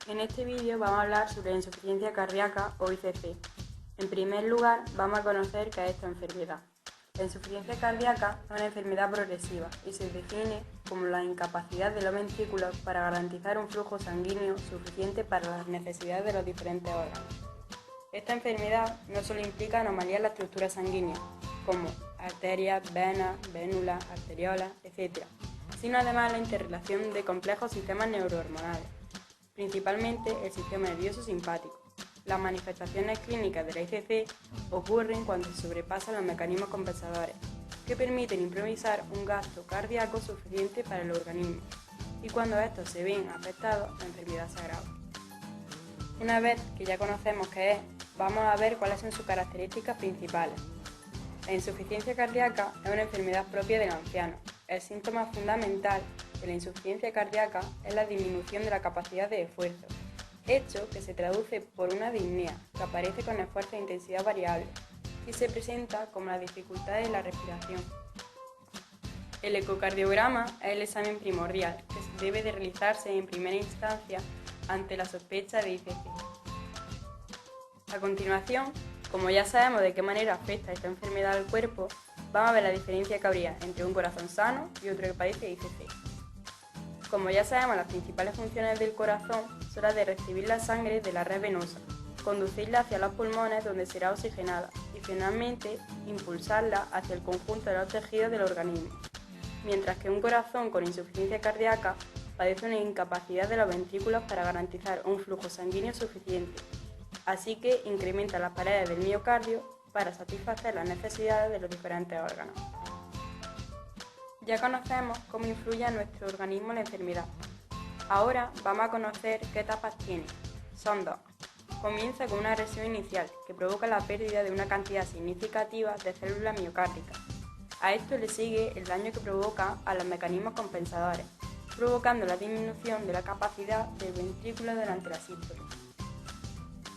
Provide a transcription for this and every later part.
En este vídeo vamos a hablar sobre la insuficiencia cardíaca o ICC. En primer lugar, vamos a conocer qué es esta enfermedad. La insuficiencia cardíaca es una enfermedad progresiva y se define como la incapacidad de los ventrículos para garantizar un flujo sanguíneo suficiente para las necesidades de los diferentes órganos. Esta enfermedad no solo implica anomalías en la estructura sanguínea, como arterias, venas, vénulas, arteriolas, etc., sino además la interrelación de complejos sistemas neurohormonales, principalmente el sistema nervioso simpático. Las manifestaciones clínicas de la ICC ocurren cuando se sobrepasan los mecanismos compensadores, que permiten improvisar un gasto cardíaco suficiente para el organismo, y cuando estos se ven afectados, la enfermedad se agrava. Una vez que ya conocemos qué es, vamos a ver cuáles son sus características principales. La insuficiencia cardíaca es una enfermedad propia del anciano. El síntoma fundamental de la insuficiencia cardíaca es la disminución de la capacidad de esfuerzo, hecho que se traduce por una disnea que aparece con esfuerzo de intensidad variable y se presenta como la dificultad de la respiración. El ecocardiograma es el examen primordial que debe de realizarse en primera instancia ante la sospecha de ICC. A continuación, como ya sabemos de qué manera afecta esta enfermedad al cuerpo, vamos a ver la diferencia que habría entre un corazón sano y otro que padece ICC. Como ya sabemos, las principales funciones del corazón son las de recibir la sangre de la red venosa, conducirla hacia los pulmones donde será oxigenada y finalmente impulsarla hacia el conjunto de los tejidos del organismo, mientras que un corazón con insuficiencia cardíaca padece una incapacidad de los ventrículos para garantizar un flujo sanguíneo suficiente, así que incrementa las paredes del miocardio para satisfacer las necesidades de los diferentes órganos. Ya conocemos cómo influye a nuestro organismo la enfermedad. Ahora vamos a conocer qué etapas tiene. Son dos. Comienza con una agresión inicial que provoca la pérdida de una cantidad significativa de células miocárdicas. A esto le sigue el daño que provoca a los mecanismos compensadores, provocando la disminución de la capacidad del ventrículo durante la sístole.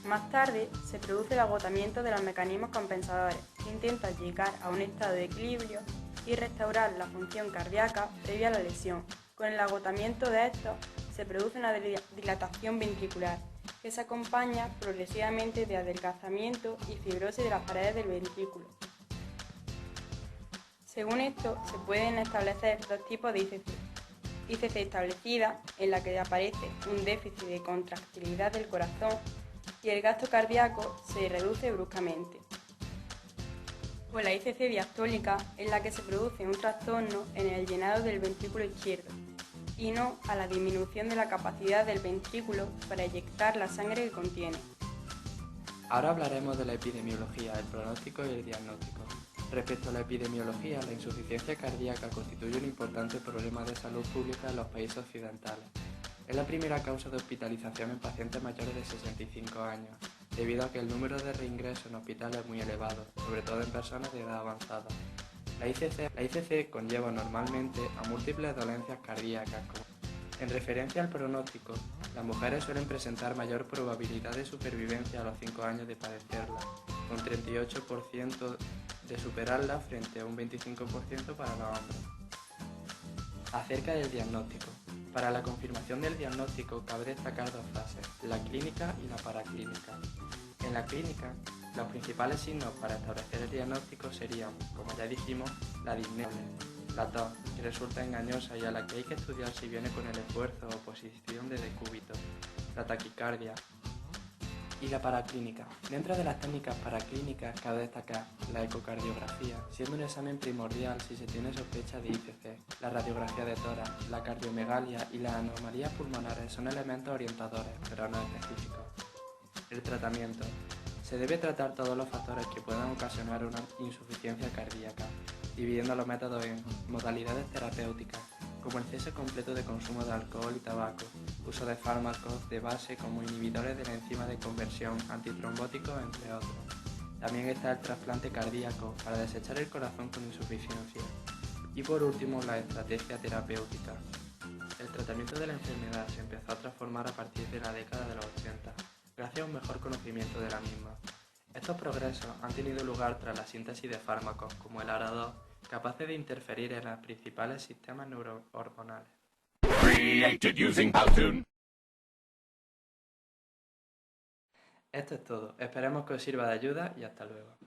Más tarde se produce el agotamiento de los mecanismos compensadores, que intentan llegar a un estado de equilibrio y restaurar la función cardíaca previa a la lesión. Con el agotamiento de estos se produce una dilatación ventricular, que se acompaña progresivamente de adelgazamiento y fibrosis de las paredes del ventrículo. Según esto, se pueden establecer dos tipos de ICC. ICC establecida, en la que aparece un déficit de contractilidad del corazón y el gasto cardíaco se reduce bruscamente. O la ICC diastólica, en la que se produce un trastorno en el llenado del ventrículo izquierdo, y no a la disminución de la capacidad del ventrículo para eyectar la sangre que contiene. Ahora hablaremos de la epidemiología, el pronóstico y el diagnóstico. Respecto a la epidemiología, la insuficiencia cardíaca constituye un importante problema de salud pública en los países occidentales. Es la primera causa de hospitalización en pacientes mayores de 65 años, debido a que el número de reingresos en hospitales es muy elevado, sobre todo en personas de edad avanzada. La ICC conlleva normalmente a múltiples dolencias cardíacas. En referencia al pronóstico, las mujeres suelen presentar mayor probabilidad de supervivencia a los 5 años de padecerla, con 38% de superarla frente a un 25% para los hombres. Acerca del diagnóstico. Para la confirmación del diagnóstico cabe destacar dos fases, la clínica y la paraclínica. En la clínica, los principales signos para establecer el diagnóstico serían, como ya dijimos, la disnea, la tos, que resulta engañosa y a la que hay que estudiar si viene con el esfuerzo o posición de decúbito, la taquicardia y la paraclínica. Dentro de las técnicas paraclínicas cabe destacar la ecocardiografía, siendo un examen primordial si se tiene sospecha de ICC, la radiografía de tórax, la cardiomegalia y las anomalías pulmonares son elementos orientadores, pero no específicos. El tratamiento. Se debe tratar todos los factores que puedan ocasionar una insuficiencia cardíaca, dividiendo los métodos en modalidades terapéuticas, como el cese completo de consumo de alcohol y tabaco, uso de fármacos de base como inhibidores de la enzima de conversión, antitrombóticos, entre otros. También está el trasplante cardíaco para desechar el corazón con insuficiencia. Y por último, la estrategia terapéutica. El tratamiento de la enfermedad se empezó a transformar a partir de la década de los 80, gracias a un mejor conocimiento de la misma. Estos progresos han tenido lugar tras la síntesis de fármacos como el ARA2, capaces de interferir en los principales sistemas neurohormonales. Esto es todo. Esperemos que os sirva de ayuda y hasta luego.